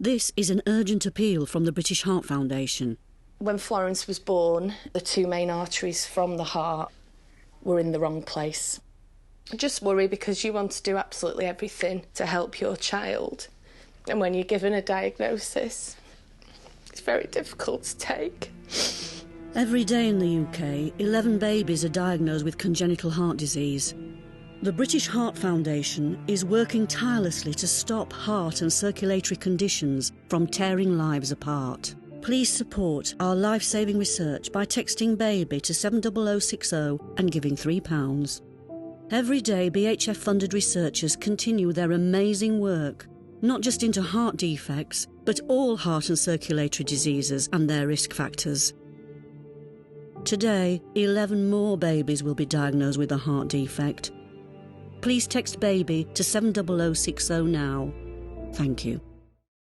This is an urgent appeal from the British Heart Foundation. When Florence was born, the two main arteries from the heart were in the wrong place. I just worry because you want to do absolutely everything to help your child. And when you're given a diagnosis, it's very difficult to take. Every day in the UK, 11 babies are diagnosed with congenital heart disease. The British Heart Foundation is working tirelessly to stop heart and circulatory conditions from tearing lives apart. Please support our life-saving research by texting BABY to 70060 and giving £3. Every day, BHF-funded researchers continue their amazing work, not just into heart defects, but all heart and circulatory diseases and their risk factors. Today, 11 more babies will be diagnosed with a heart defect. Please text BABY to 70060 now. Thank you.